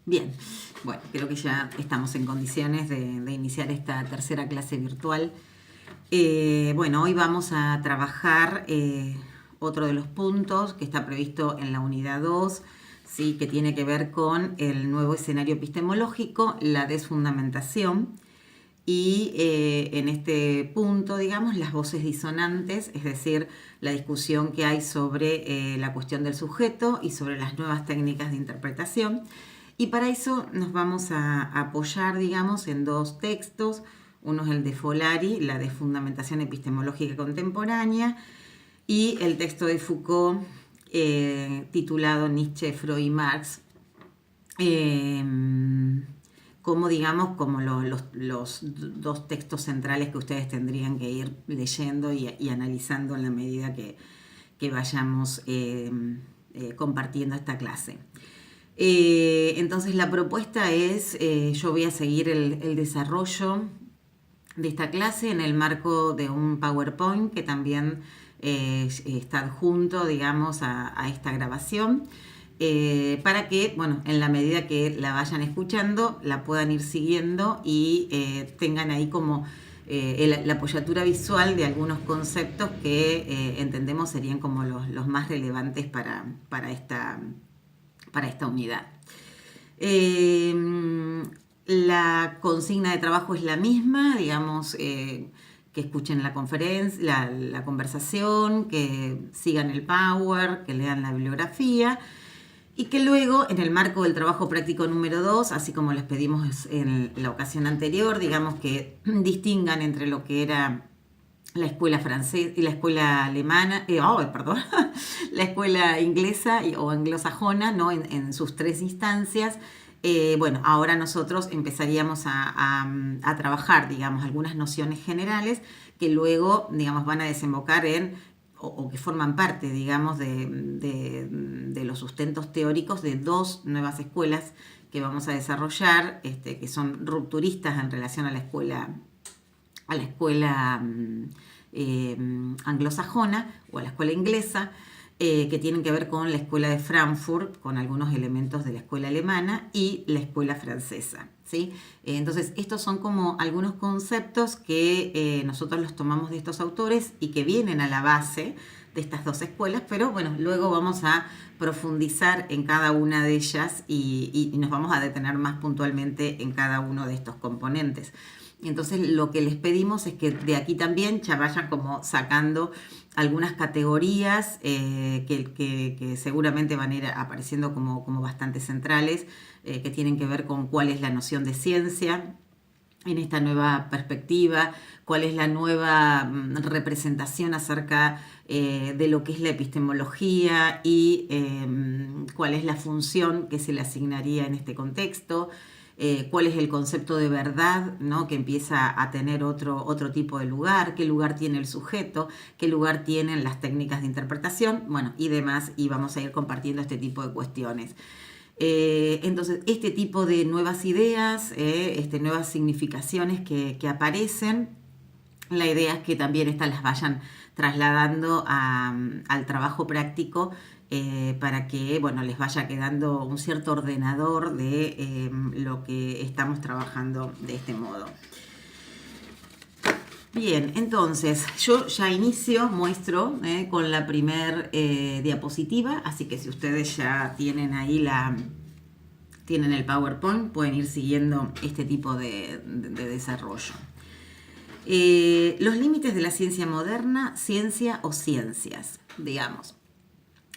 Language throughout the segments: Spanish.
Bien, bueno, creo que ya estamos en condiciones de iniciar esta tercera clase virtual. Bueno, hoy vamos a trabajar otro de los puntos que está previsto en la unidad 2, ¿sí? Que tiene que ver con el nuevo escenario epistemológico, la desfundamentación. Y en este punto, digamos, las voces disonantes, es decir, la discusión que hay sobre la cuestión del sujeto y sobre las nuevas técnicas de interpretación. Y para eso nos vamos a apoyar, digamos, en dos textos. Uno es el de Folari, la de Fundamentación Epistemológica Contemporánea, y el texto de Foucault, titulado Nietzsche, Freud y Marx, como digamos, como los dos textos centrales que ustedes tendrían que ir leyendo y analizando en la medida que vayamos compartiendo esta clase. Entonces la propuesta es, yo voy a seguir el desarrollo de esta clase en el marco de un PowerPoint que también está adjunto, digamos, a esta grabación, para que, bueno, en la medida que la vayan escuchando, la puedan ir siguiendo y tengan ahí como la apoyatura visual de algunos conceptos que entendemos serían como los más relevantes para esta unidad. La consigna de trabajo es la misma, digamos, que escuchen la conferencia, la conversación, que sigan el Power, que lean la bibliografía y que luego, en el marco del trabajo práctico número 2, así como les pedimos en la ocasión anterior, digamos que distingan entre lo que era la escuela francesa y la escuela alemana, la escuela inglesa o anglosajona, ¿no? En sus tres instancias. Bueno, ahora nosotros empezaríamos a trabajar, digamos, algunas nociones generales que luego, digamos, van a desembocar en, o que forman parte, digamos, de los sustentos teóricos de dos nuevas escuelas que vamos a desarrollar, que son rupturistas en relación a la escuela anglosajona o a la escuela inglesa, que tienen que ver con la escuela de Frankfurt, con algunos elementos de la escuela alemana y la escuela francesa, ¿sí? Entonces, estos son como algunos conceptos que nosotros los tomamos de estos autores y que vienen a la base de estas dos escuelas, pero bueno, luego vamos a profundizar en cada una de ellas y nos vamos a detener más puntualmente en cada uno de estos componentes. Entonces lo que les pedimos es que de aquí también ya vayan como sacando algunas categorías que seguramente van a ir apareciendo como bastante centrales, que tienen que ver con cuál es la noción de ciencia en esta nueva perspectiva, cuál es la nueva representación acerca de lo que es la epistemología y cuál es la función que se le asignaría en este contexto. Cuál es el concepto de verdad, ¿no? Que empieza a tener otro tipo de lugar, qué lugar tiene el sujeto, qué lugar tienen las técnicas de interpretación, bueno, y demás, y vamos a ir compartiendo este tipo de cuestiones. Entonces, este tipo de nuevas ideas, nuevas significaciones que aparecen, la idea es que también estas las vayan trasladando al trabajo práctico, para que, bueno, les vaya quedando un cierto ordenador de lo que estamos trabajando de este modo. Bien, entonces yo ya muestro con la primer diapositiva, así que si ustedes ya tienen ahí tienen el PowerPoint, pueden ir siguiendo este tipo de desarrollo. Los límites de la ciencia moderna, ciencia o ciencias, digamos.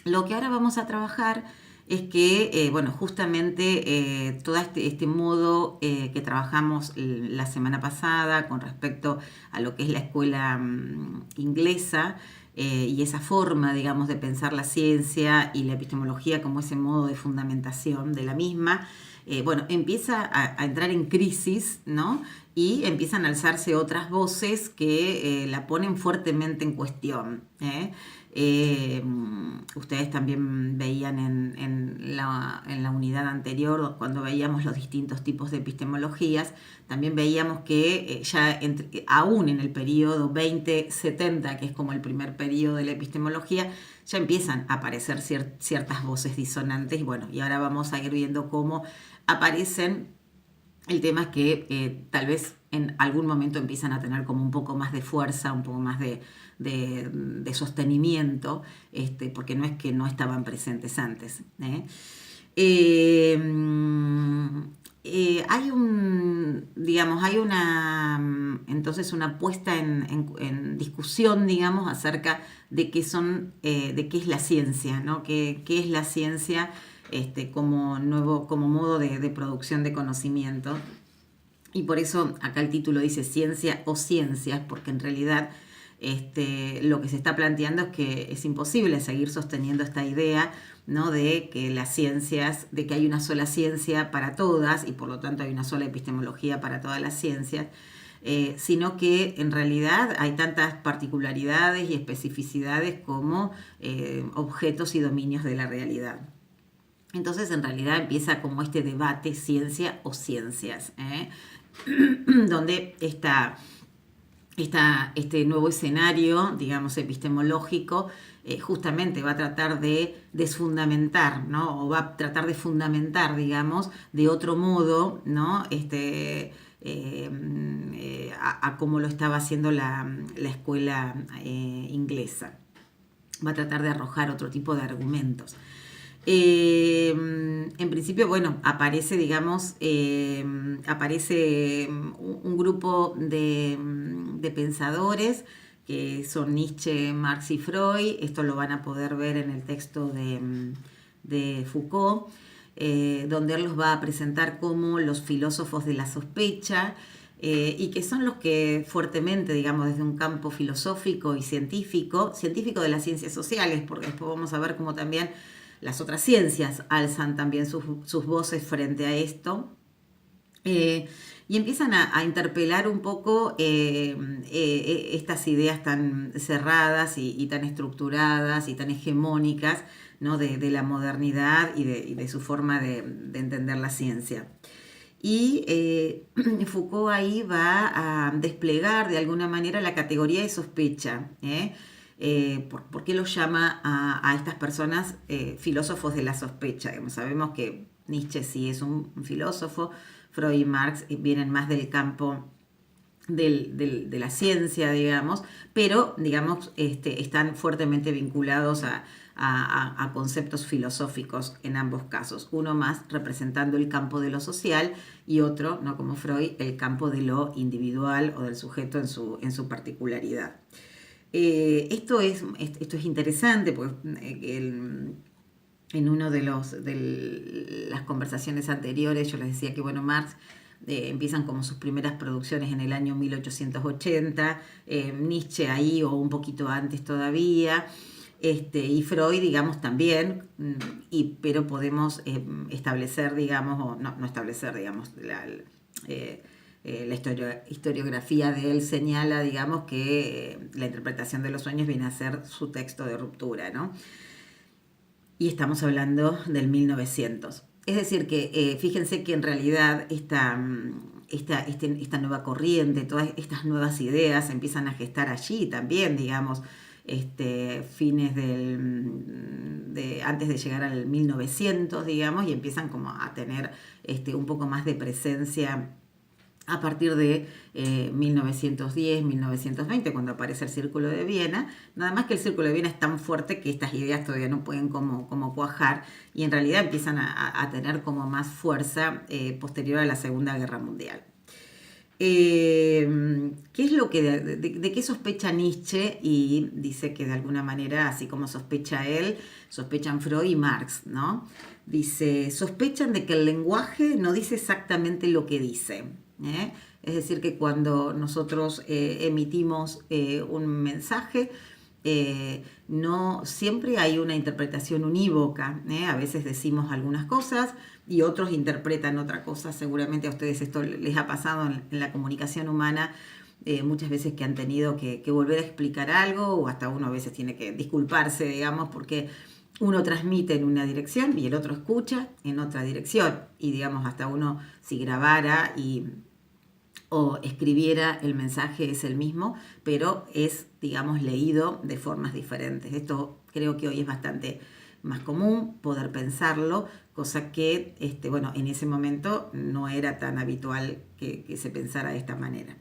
Lo que ahora vamos a trabajar es que, bueno, justamente todo este modo que trabajamos la semana pasada con respecto a lo que es la escuela inglesa y esa forma, digamos, de pensar la ciencia y la epistemología como ese modo de fundamentación de la misma, bueno, empieza a entrar en crisis, ¿no? Y empiezan a alzarse otras voces que la ponen fuertemente en cuestión. Ustedes también veían en la unidad anterior, cuando veíamos los distintos tipos de epistemologías, también veíamos que aún en el periodo 2070, que es como el primer periodo de la epistemología, ya empiezan a aparecer ciertas voces disonantes. Y bueno, y ahora vamos a ir viendo cómo aparecen. El tema es que tal vez en algún momento empiezan a tener como un poco más de fuerza, un poco más de sostenimiento, porque no es que no estaban presentes antes. Hay entonces una puesta en discusión, digamos, acerca de qué es la ciencia, ¿no? ¿Qué es la ciencia como modo de producción de conocimiento? Y por eso acá el título dice ciencia o ciencias, porque en realidad lo que se está planteando es que es imposible seguir sosteniendo esta idea, ¿no? De que las ciencias, de que hay una sola ciencia para todas y por lo tanto hay una sola epistemología para todas las ciencias, sino que en realidad hay tantas particularidades y especificidades como objetos y dominios de la realidad. Entonces en realidad empieza como este debate ciencia o ciencias, donde este nuevo escenario, digamos, epistemológico, justamente va a tratar de desfundamentar, ¿no? O va a tratar de fundamentar, digamos, de otro modo, ¿no? A como lo estaba haciendo la escuela inglesa. Va a tratar de arrojar otro tipo de argumentos. En principio, bueno, aparece, digamos, un grupo de pensadores que son Nietzsche, Marx y Freud. Esto lo van a poder ver en el texto de Foucault, donde él los va a presentar como los filósofos de la sospecha, y que son los que fuertemente, digamos, desde un campo filosófico y científico de las ciencias sociales, porque después vamos a ver cómo también las otras ciencias alzan también sus voces frente a esto, y empiezan a interpelar un poco estas ideas tan cerradas y tan estructuradas y tan hegemónicas, ¿no? de la modernidad y de su forma de entender la ciencia. Y Foucault ahí va a desplegar de alguna manera la categoría de sospecha. ¿Por qué los llama a estas personas filósofos de la sospecha? Sabemos que Nietzsche sí es un filósofo, Freud y Marx vienen más del campo de la ciencia, digamos, pero digamos, están fuertemente vinculados a conceptos filosóficos en ambos casos. Uno más representando el campo de lo social y otro, no como Freud, el campo de lo individual o del sujeto en su particularidad. Esto es interesante porque en uno de las conversaciones anteriores yo les decía que, bueno, Marx empiezan como sus primeras producciones en el año 1880, Nietzsche ahí o un poquito antes todavía, y Freud, digamos, también, pero podemos establecer, digamos, o no establecer, digamos, la historiografía de él señala, digamos, que la interpretación de los sueños viene a ser su texto de ruptura, ¿no? Y estamos hablando del 1900. Es decir, que fíjense que en realidad esta nueva corriente, todas estas nuevas ideas empiezan a gestar allí también, digamos, fines antes de llegar al 1900, digamos, y empiezan como a tener un poco más de presencia a partir de 1910, 1920, cuando aparece el Círculo de Viena. Nada más que el Círculo de Viena es tan fuerte que estas ideas todavía no pueden como cuajar, y en realidad empiezan a tener como más fuerza posterior a la Segunda Guerra Mundial. ¿Qué es lo que de qué sospecha Nietzsche? Y dice que de alguna manera, así como sospecha él, sospechan Freud y Marx, ¿no? Dice, sospechan de que el lenguaje no dice exactamente lo que dice. Es decir, que cuando nosotros emitimos un mensaje, no siempre hay una interpretación unívoca. A veces decimos algunas cosas y otros interpretan otra cosa. Seguramente a ustedes esto les ha pasado en la comunicación humana, muchas veces que han tenido que volver a explicar algo, o hasta uno a veces tiene que disculparse, digamos, porque uno transmite en una dirección y el otro escucha en otra dirección. Y digamos, hasta uno si grabara o escribiera, el mensaje es el mismo, pero es, digamos, leído de formas diferentes. Esto creo que hoy es bastante más común poder pensarlo, cosa que, bueno, en ese momento no era tan habitual que se pensara de esta manera.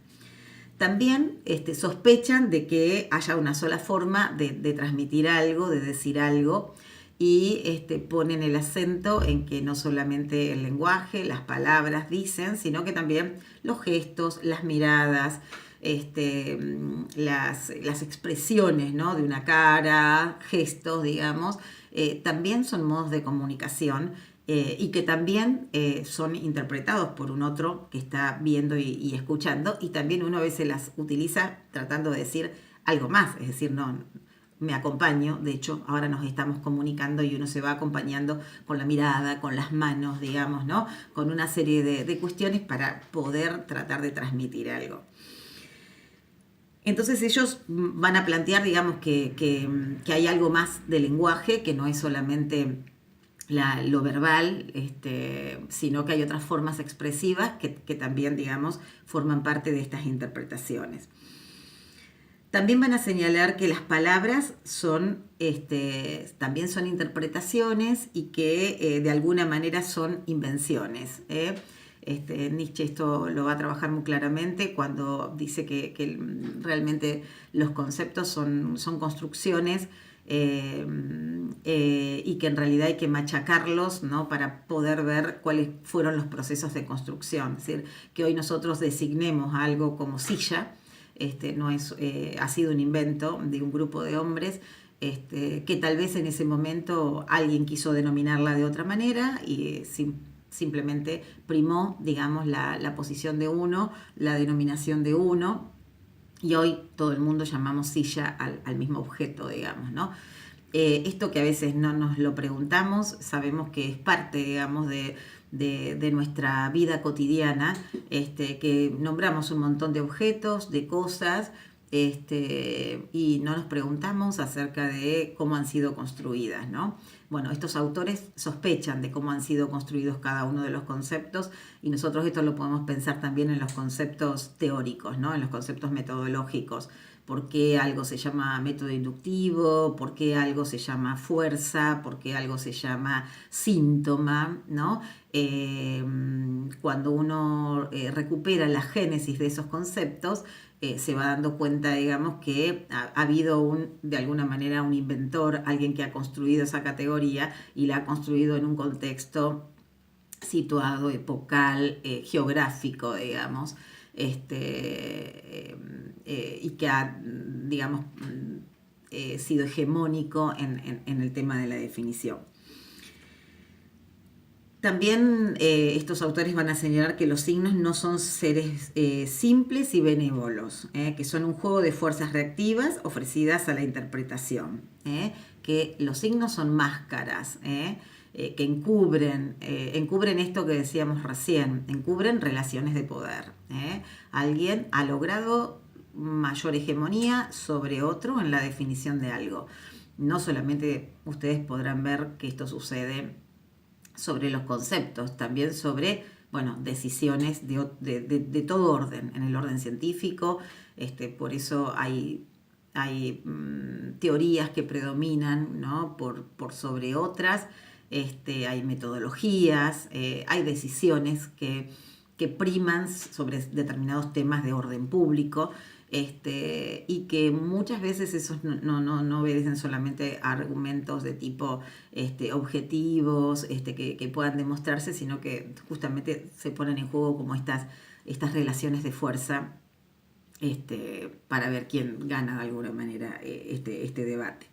También sospechan de que haya una sola forma de transmitir algo, de decir algo, y ponen el acento en que no solamente el lenguaje, las palabras dicen, sino que también los gestos, las miradas, las expresiones, ¿no?, de una cara, gestos, digamos, también son modos de comunicación y que también son interpretados por un otro que está viendo y escuchando, y también uno a veces las utiliza tratando de decir algo más, es decir, no, me acompaño, de hecho ahora nos estamos comunicando y uno se va acompañando con la mirada, con las manos, digamos, ¿no?, con una serie de cuestiones para poder tratar de transmitir algo. Entonces ellos van a plantear, digamos, que hay algo más de lenguaje, que no es solamente lo verbal, sino que hay otras formas expresivas que también, digamos, forman parte de estas interpretaciones. También van a señalar que las palabras también son interpretaciones y que de alguna manera son invenciones. Nietzsche esto lo va a trabajar muy claramente cuando dice que realmente los conceptos son construcciones y que en realidad hay que machacarlos, ¿no?, para poder ver cuáles fueron los procesos de construcción. Es decir, que hoy nosotros designemos algo como silla, no es, ha sido un invento de un grupo de hombres que tal vez en ese momento alguien quiso denominarla de otra manera y simplemente primó, digamos, la posición de uno, la denominación de uno, y hoy todo el mundo llamamos silla al mismo objeto, digamos, ¿no? Esto que a veces no nos lo preguntamos, sabemos que es parte, digamos, de nuestra vida cotidiana, que nombramos un montón de objetos, de cosas, y no nos preguntamos acerca de cómo han sido construidas, ¿no? Bueno, estos autores sospechan de cómo han sido construidos cada uno de los conceptos, y nosotros esto lo podemos pensar también en los conceptos teóricos, ¿no?, en los conceptos metodológicos. ¿Por qué algo se llama método inductivo? ¿Por qué algo se llama fuerza? ¿Por qué algo se llama síntoma? ¿No? Cuando uno recupera la génesis de esos conceptos, se va dando cuenta, digamos, que ha habido de alguna manera un inventor, alguien que ha construido esa categoría y la ha construido en un contexto situado, epocal, geográfico, digamos, y que ha, digamos, sido hegemónico en el tema de la definición. También estos autores van a señalar que los signos no son seres simples y benévolos, que son un juego de fuerzas reactivas ofrecidas a la interpretación, que los signos son máscaras, que encubren esto que decíamos recién, encubren relaciones de poder. Alguien ha logrado mayor hegemonía sobre otro en la definición de algo. No solamente ustedes podrán ver que esto sucede sobre los conceptos, también sobre, bueno, decisiones de todo orden, en el orden científico, por eso hay teorías que predominan, ¿no?, por sobre otras, hay metodologías, hay decisiones que priman sobre determinados temas de orden público, y que muchas veces esos no obedecen solamente a argumentos de tipo objetivos que puedan demostrarse, sino que justamente se ponen en juego como estas relaciones de fuerza para ver quién gana de alguna manera este debate.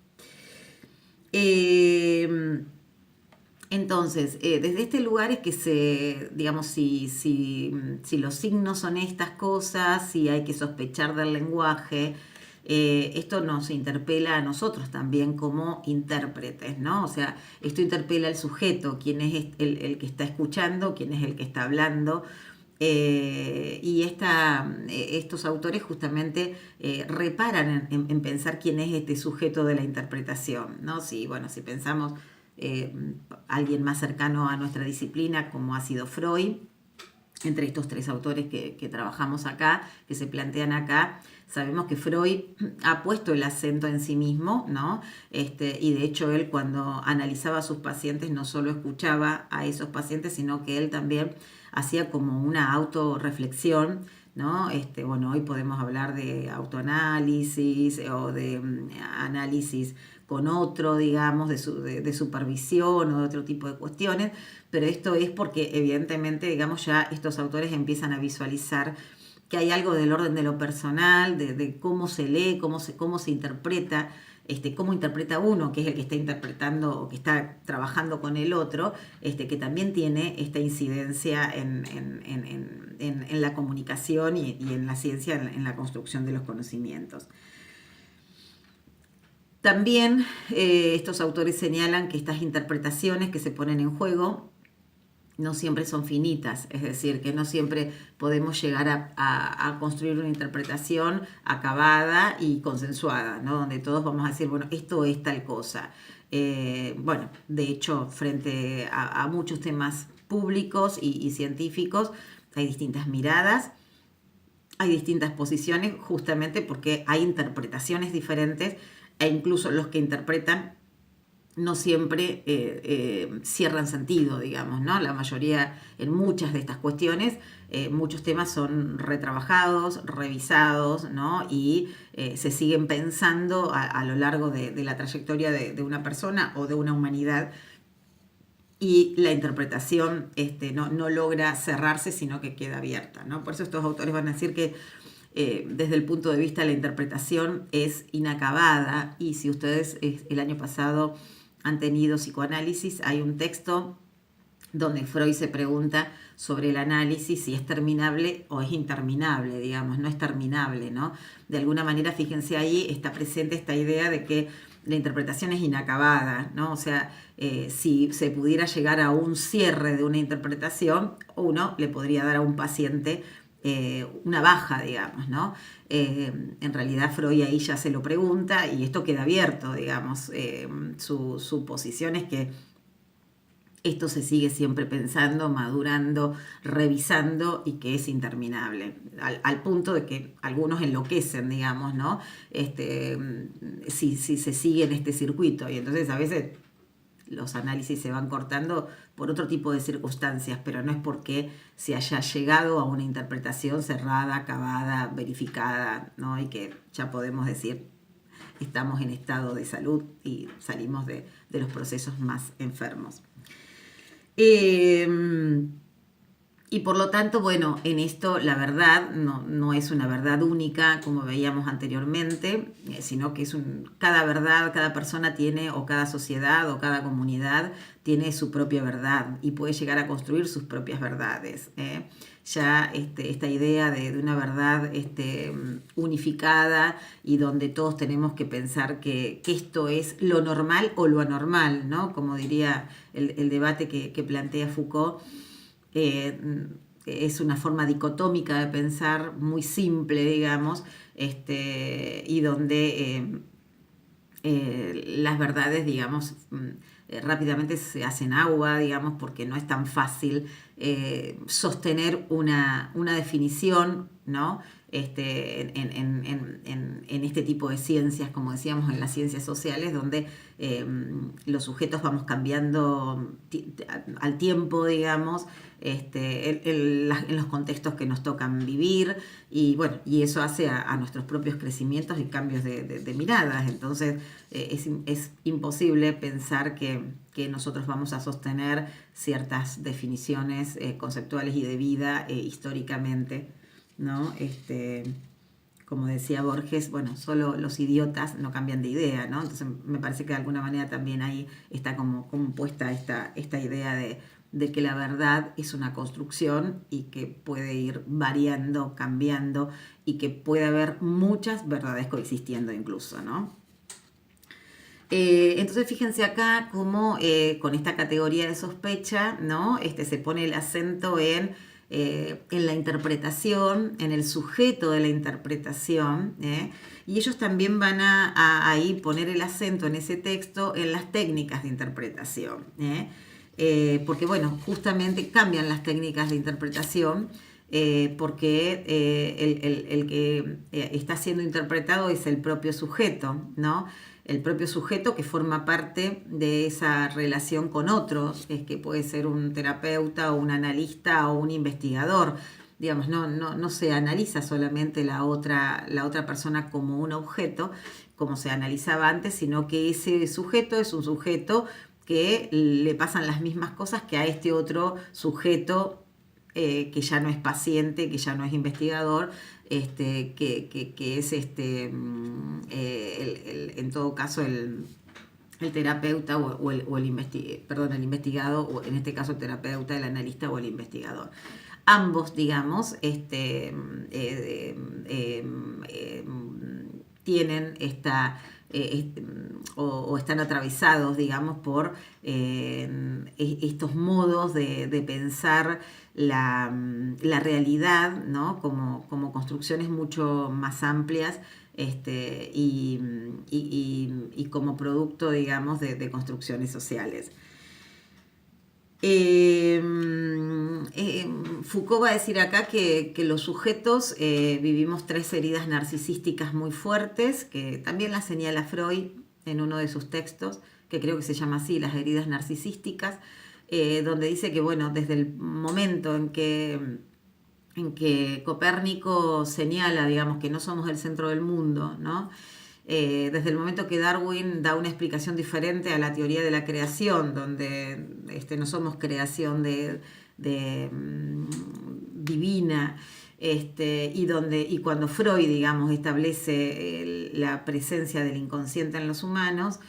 Entonces, desde este lugar es que digamos, si los signos son estas cosas, si hay que sospechar del lenguaje, esto nos interpela a nosotros también como intérpretes, ¿no? O sea, esto interpela al sujeto, quién es el que está escuchando, quién es el que está hablando. Y estos autores justamente reparan en pensar quién es este sujeto de la interpretación, ¿no? Si pensamos alguien más cercano a nuestra disciplina, como ha sido Freud, entre estos tres autores que trabajamos acá, que se plantean acá. Sabemos que Freud ha puesto el acento en sí mismo, ¿no? Y de hecho él, cuando analizaba a sus pacientes, no solo escuchaba a esos pacientes, sino que él también hacía como una autorreflexión, ¿no? Bueno, hoy podemos hablar de autoanálisis o de análisis con otro, digamos, de supervisión o de otro tipo de cuestiones, pero esto es porque evidentemente, digamos, ya estos autores empiezan a visualizar que hay algo del orden de lo personal, de cómo se lee, cómo se interpreta, cómo interpreta uno, que es el que está interpretando o que está trabajando con el otro, que también tiene esta incidencia en la comunicación y en la ciencia, en la construcción de los conocimientos. También estos autores señalan que estas interpretaciones que se ponen en juego no siempre son finitas, es decir, que no siempre podemos llegar a construir una interpretación acabada y consensuada, ¿no? Donde todos vamos a decir, bueno, esto es tal cosa. Bueno, de hecho, frente a muchos temas públicos y científicos, hay distintas miradas, hay distintas posiciones, justamente porque hay interpretaciones diferentes e incluso los que interpretan no siempre cierran sentido, digamos, ¿no? La mayoría, en muchas de estas cuestiones, muchos temas son retrabajados, revisados, ¿no? Y se siguen pensando a lo largo de la trayectoria de una persona o de una humanidad, y la interpretación no logra cerrarse, sino que queda abierta, ¿no? Por eso estos autores van a decir que desde el punto de vista de la interpretación es inacabada, y si ustedes el año pasado han tenido psicoanálisis, hay un texto donde Freud se pregunta sobre el análisis si es terminable o es interminable, digamos, no es terminable, ¿no? De alguna manera, fíjense ahí, está presente esta idea de que la interpretación es inacabada, ¿no? O sea, si se pudiera llegar a un cierre de una interpretación, uno le podría dar a un paciente una baja, digamos, ¿no? En realidad Freud ahí ya se lo pregunta y esto queda abierto, digamos. Su posición es que esto se sigue siempre pensando, madurando, revisando, y que es interminable, al punto de que algunos enloquecen, digamos, ¿no? Si se sigue en este circuito, y entonces a veces los análisis se van cortando por otro tipo de circunstancias, pero no es porque se haya llegado a una interpretación cerrada, acabada, verificada, ¿no? Y que ya podemos decir estamos en estado de salud y salimos de los procesos más enfermos. Y por lo tanto, bueno, en esto la verdad no es una verdad única, como veíamos anteriormente, sino que cada verdad, cada persona tiene, o cada sociedad o cada comunidad tiene su propia verdad y puede llegar a construir sus propias verdades. Ya esta idea de una verdad unificada, y donde todos tenemos que pensar que esto es lo normal o lo anormal, ¿no? Como diría el debate que plantea Foucault. Es una forma dicotómica de pensar muy simple, digamos, y donde las verdades, digamos, rápidamente se hacen agua, digamos, porque no es tan fácil sostener una definición, ¿no? En este tipo de ciencias, como decíamos, en las ciencias sociales, donde los sujetos vamos cambiando al tiempo, digamos, en los contextos que nos tocan vivir, y bueno, y eso hace a nuestros propios crecimientos y cambios de miradas. Entonces es imposible pensar que nosotros vamos a sostener ciertas definiciones conceptuales y de vida históricamente, ¿no? Como decía Borges, bueno, solo los idiotas no cambian de idea, ¿no? Entonces me parece que de alguna manera también ahí está como puesta esta idea de que la verdad es una construcción y que puede ir variando, cambiando, y que puede haber muchas verdades coexistiendo incluso, ¿no? Entonces fíjense acá cómo con esta categoría de sospecha, ¿no? Se pone el acento en la interpretación, en el sujeto de la interpretación, y ellos también van a ahí poner el acento en ese texto en las técnicas de interpretación. porque bueno, justamente cambian las técnicas de interpretación, porque el que está siendo interpretado es el propio sujeto, ¿no? El propio sujeto que forma parte de esa relación con otros, es que puede ser un terapeuta o un analista o un investigador. Digamos, no se analiza solamente la otra persona como un objeto, como se analizaba antes, sino que ese sujeto es un sujeto que le pasan las mismas cosas que a este otro sujeto, que ya no es paciente, que ya no es investigador, que es en todo caso el terapeuta el investigado, o en este caso el terapeuta, el analista o el investigador. Ambos, digamos, tienen o están atravesados, digamos, por estos modos de pensar la realidad, ¿no? Como construcciones mucho más amplias, y como producto, digamos, de construcciones sociales. Foucault va a decir acá que los sujetos vivimos 3 heridas narcisísticas muy fuertes, que también las señala Freud en uno de sus textos, que creo que se llama así, las heridas narcisísticas, donde dice que, bueno, desde el momento en que Copérnico señala, digamos, que no somos el centro del mundo, ¿no? Desde el momento que Darwin da una explicación diferente a la teoría de la creación, donde no somos creación divina, y cuando Freud, digamos, establece la presencia del inconsciente en los humanos,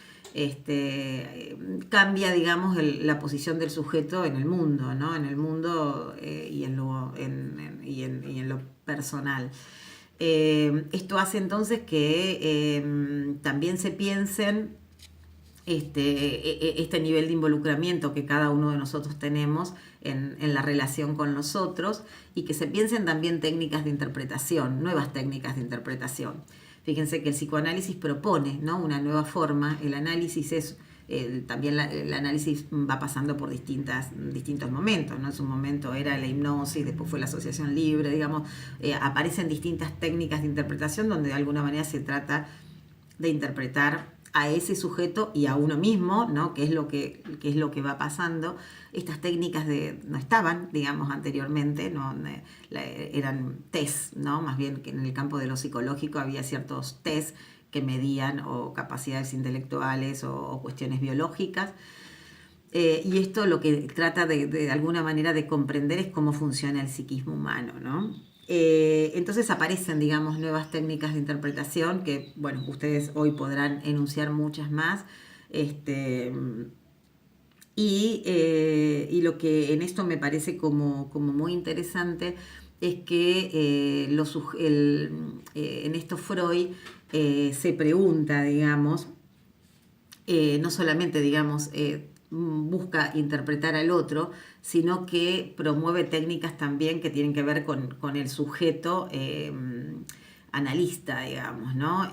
cambia, digamos, la posición del sujeto en el mundo, ¿no? En el mundo, y en lo personal. Esto hace entonces que también se piensen este nivel de involucramiento que cada uno de nosotros tenemos en la relación con los otros, y que se piensen también técnicas de interpretación, nuevas técnicas de interpretación. Fíjense que el psicoanálisis propone, ¿no?, una nueva forma. El análisis es también el análisis va pasando por distintos momentos, ¿no? En su momento era la hipnosis, después fue la asociación libre, digamos, aparecen distintas técnicas de interpretación donde de alguna manera se trata de interpretar a ese sujeto y a uno mismo, ¿no? ¿Qué es lo que va pasando? Estas técnicas no estaban, digamos, anteriormente, ¿no? Eran test, ¿no? Más bien que en el campo de lo psicológico había ciertos test que medían o capacidades intelectuales o cuestiones biológicas. Y esto lo que trata de alguna manera de comprender es cómo funciona el psiquismo humano, ¿no? Entonces aparecen, digamos, nuevas técnicas de interpretación que, bueno, ustedes hoy podrán enunciar muchas más. Y lo que en esto me parece como muy interesante es que en esto Freud se pregunta, digamos, no solamente, digamos, busca interpretar al otro, sino que promueve técnicas también que tienen que ver con el sujeto analista, digamos, ¿no?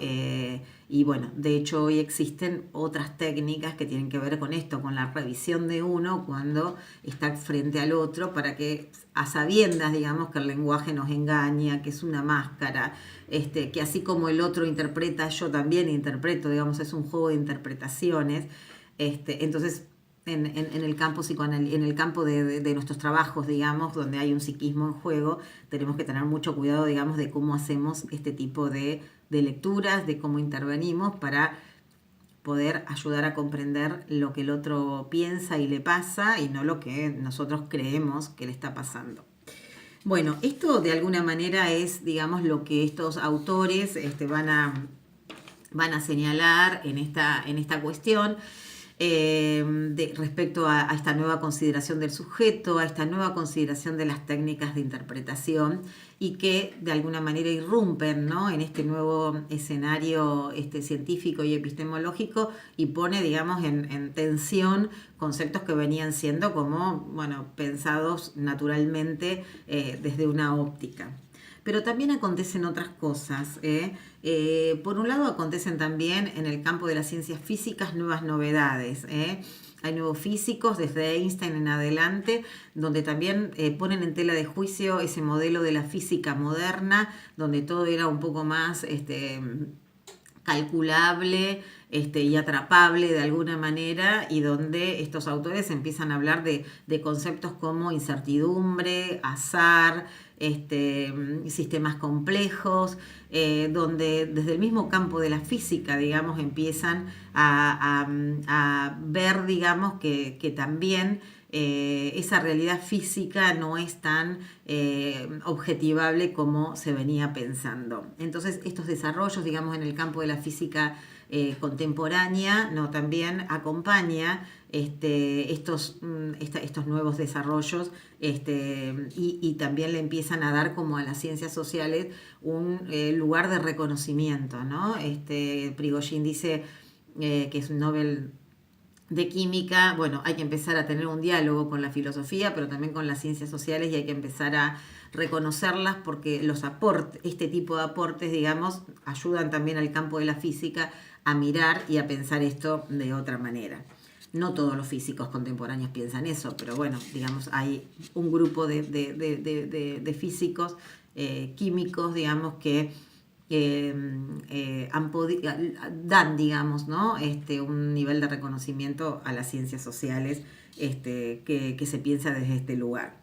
Y bueno, de hecho hoy existen otras técnicas que tienen que ver con esto, con la revisión de uno cuando está frente al otro, para que a sabiendas, digamos, que el lenguaje nos engaña, que es una máscara, que así como el otro interpreta, yo también interpreto, digamos, es un juego de interpretaciones. Entonces, en el campo en el campo de nuestros trabajos, digamos, donde hay un psiquismo en juego, tenemos que tener mucho cuidado, digamos, de cómo hacemos este tipo de lecturas, de cómo intervenimos para poder ayudar a comprender lo que el otro piensa y le pasa, y no lo que nosotros creemos que le está pasando. Bueno, esto de alguna manera es, digamos, lo que estos autores van a señalar en esta cuestión. Respecto a esta nueva consideración del sujeto, a esta nueva consideración de las técnicas de interpretación, y que de alguna manera irrumpen, ¿no?, en este nuevo escenario científico y epistemológico, y pone, digamos, en tensión conceptos que venían siendo como, bueno, pensados naturalmente desde una óptica. Pero también acontecen otras cosas. Por un lado, acontecen también en el campo de las ciencias físicas nuevas novedades. hay nuevos físicos desde Einstein en adelante, donde también ponen en tela de juicio ese modelo de la física moderna, donde todo era un poco más calculable y atrapable de alguna manera, y donde estos autores empiezan a hablar de conceptos como incertidumbre, azar, sistemas complejos, donde desde el mismo campo de la física, digamos, empiezan a ver, digamos, que también esa realidad física no es tan objetivable como se venía pensando. Entonces, estos desarrollos, digamos, en el campo de la física contemporánea, no, también acompaña estos nuevos desarrollos, y también le empiezan a dar como a las ciencias sociales un lugar de reconocimiento, ¿no? Prigogine dice que es un Nobel de química. Bueno, hay que empezar a tener un diálogo con la filosofía, pero también con las ciencias sociales, y hay que empezar a reconocerlas, porque los aportes, este tipo de aportes, digamos, ayudan también al campo de la física a mirar y a pensar esto de otra manera. No todos los físicos contemporáneos piensan eso, pero bueno, digamos, hay un grupo de físicos químicos, digamos, que dan, digamos, ¿no? Un nivel de reconocimiento a las ciencias sociales, que se piensa desde este lugar.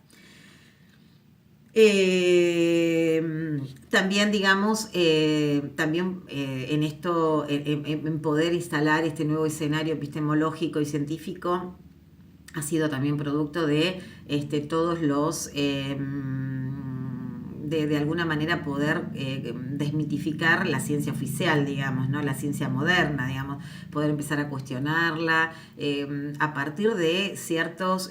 También, digamos, en esto, en poder instalar este nuevo escenario epistemológico y científico, ha sido también producto de todos los, de alguna manera poder desmitificar la ciencia oficial, digamos, ¿no? La ciencia moderna, digamos, poder empezar a cuestionarla a partir de ciertas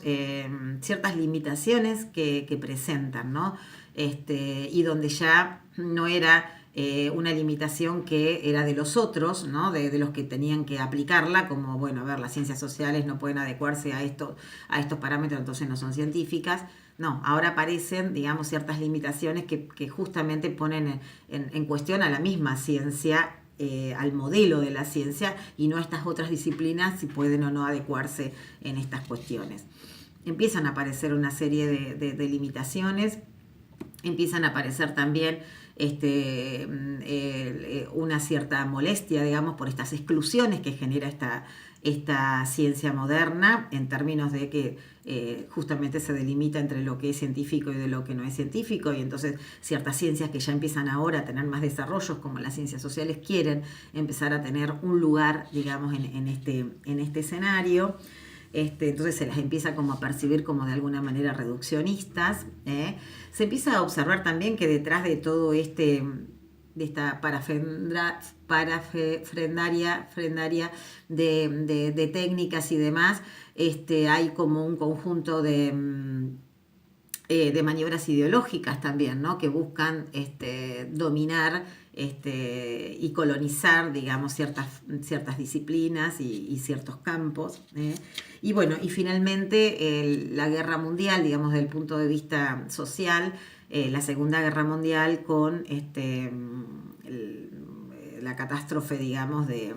limitaciones que presentan, ¿no? Y donde ya no era una limitación que era de los otros, ¿no? De los que tenían que aplicarla, como, bueno, a ver, las ciencias sociales no pueden adecuarse a estos parámetros, entonces no son científicas. No, ahora aparecen, digamos, ciertas limitaciones que justamente ponen en cuestión a la misma ciencia, al modelo de la ciencia, y no a estas otras disciplinas si pueden o no adecuarse en estas cuestiones. Empiezan a aparecer una serie de limitaciones, empiezan a aparecer también una cierta molestia, digamos, por estas exclusiones que genera esta ciencia moderna, en términos de que justamente se delimita entre lo que es científico y de lo que no es científico, y entonces ciertas ciencias que ya empiezan ahora a tener más desarrollos, como las ciencias sociales, quieren empezar a tener un lugar, digamos, en este escenario. Entonces se las empieza como a percibir como de alguna manera reduccionistas. Se empieza a observar también que detrás de todo de esta frendaria de técnicas y demás, hay como un conjunto de maniobras ideológicas también, ¿no? Que buscan dominar y colonizar, digamos, ciertas disciplinas y ciertos campos. Y bueno, y finalmente la guerra mundial, digamos, desde el punto de vista social, la Segunda Guerra Mundial con la catástrofe, digamos, de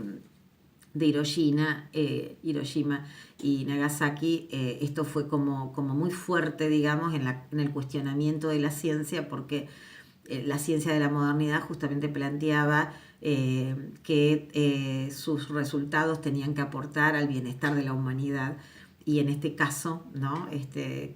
Hiroshima y Nagasaki. Esto fue como muy fuerte, digamos, en el cuestionamiento de la ciencia, porque la ciencia de la modernidad justamente planteaba que sus resultados tenían que aportar al bienestar de la humanidad, y en este caso, ¿no?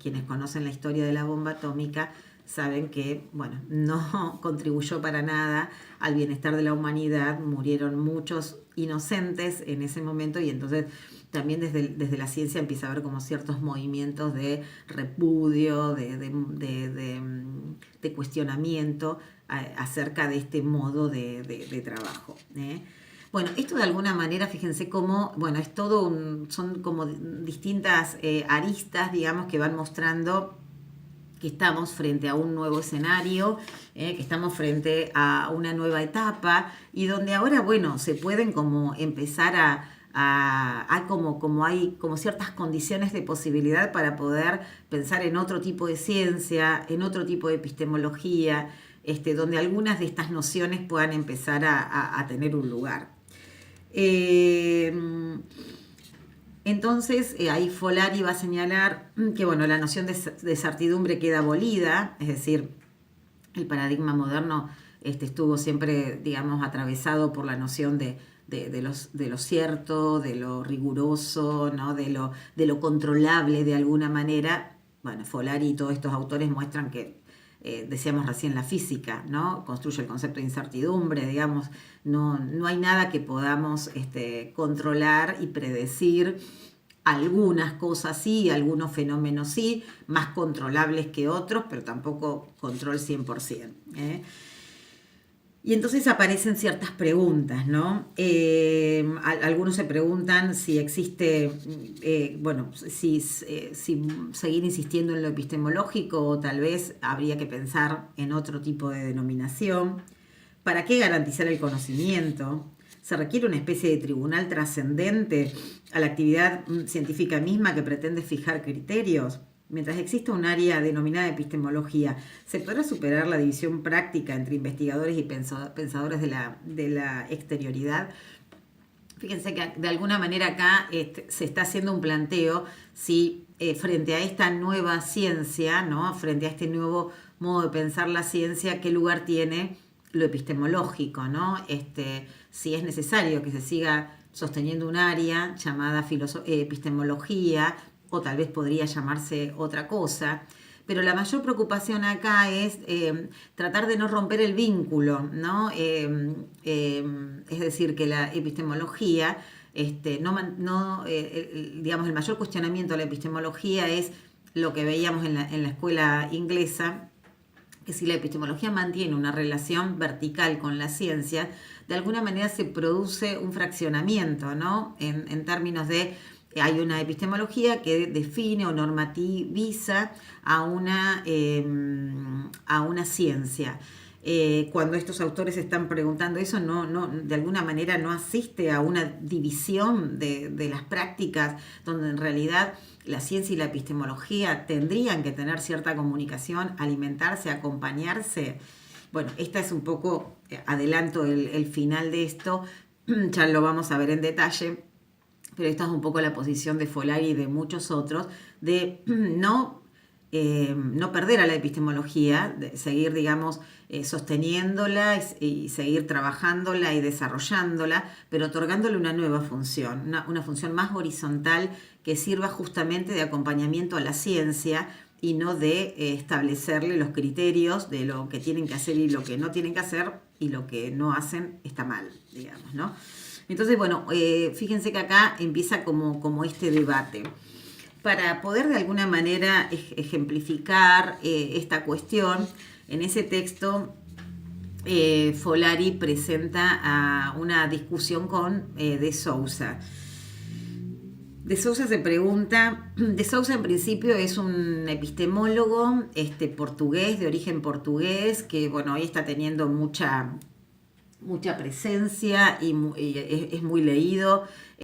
Quienes conocen la historia de la bomba atómica saben que, bueno, no contribuyó para nada al bienestar de la humanidad, murieron muchos inocentes en ese momento, y entonces también desde la ciencia empieza a haber como ciertos movimientos de repudio, de cuestionamiento acerca de este modo de trabajo. Bueno, esto de alguna manera, fíjense cómo, bueno, es todo son como distintas aristas, digamos, que van mostrando que estamos frente a un nuevo escenario, que estamos frente a una nueva etapa, y donde ahora, bueno, se pueden como empezar hay como ciertas condiciones de posibilidad para poder pensar en otro tipo de ciencia, en otro tipo de epistemología, donde algunas de estas nociones puedan empezar a tener un lugar. Entonces, ahí Folari va a señalar que, bueno, la noción de certidumbre queda abolida, es decir, el paradigma moderno estuvo siempre, digamos, atravesado por la noción de lo cierto, de lo riguroso, ¿no? de lo controlable de alguna manera. Bueno, Folari y todos estos autores muestran que, decíamos recién, la física, ¿no? Construye el concepto de incertidumbre, digamos, no hay nada que podamos controlar y predecir. Algunas cosas sí, algunos fenómenos sí, más controlables que otros, pero tampoco control 100%. Y entonces aparecen ciertas preguntas, ¿no? Algunos se preguntan si existe, si seguir insistiendo en lo epistemológico o tal vez habría que pensar en otro tipo de denominación. ¿Para qué garantizar el conocimiento? ¿Se requiere una especie de tribunal trascendente a la actividad científica misma que pretende fijar criterios? Mientras exista un área denominada epistemología, ¿se podrá superar la división práctica entre investigadores y pensadores de la exterioridad? Fíjense que de alguna manera acá se está haciendo un planteo si frente a esta nueva ciencia, ¿no? Frente a este nuevo modo de pensar la ciencia, ¿qué lugar tiene lo epistemológico, ¿no? Si es necesario que se siga sosteniendo un área llamada epistemología, o tal vez podría llamarse otra cosa, pero la mayor preocupación acá es tratar de no romper el vínculo, ¿no? Es decir, que la epistemología, digamos, el mayor cuestionamiento de la epistemología es lo que veíamos en la escuela inglesa, que si la epistemología mantiene una relación vertical con la ciencia, de alguna manera se produce un fraccionamiento, ¿no? En términos de, hay una epistemología que define o normativiza a una ciencia. Cuando estos autores están preguntando eso, de alguna manera no asiste a una división de las prácticas, donde en realidad la ciencia y la epistemología tendrían que tener cierta comunicación, alimentarse, acompañarse. Bueno, esta es un poco, adelanto el final de esto, ya lo vamos a ver en detalle, pero esta es un poco la posición de Folari y de muchos otros, de no perder a la epistemología, de seguir, digamos, sosteniéndola y seguir trabajándola y desarrollándola, pero otorgándole una nueva función, una función más horizontal que sirva justamente de acompañamiento a la ciencia y no de establecerle los criterios de lo que tienen que hacer y lo que no tienen que hacer, y lo que no hacen está mal, digamos, ¿no? Entonces, bueno, fíjense que acá empieza como este debate. Para poder de alguna manera ejemplificar esta cuestión, en ese texto Folari presenta una discusión con de Sousa. De Sousa se pregunta, de Sousa en principio es un epistemólogo portugués, de origen portugués, que bueno, hoy está teniendo mucha presencia y es muy leído.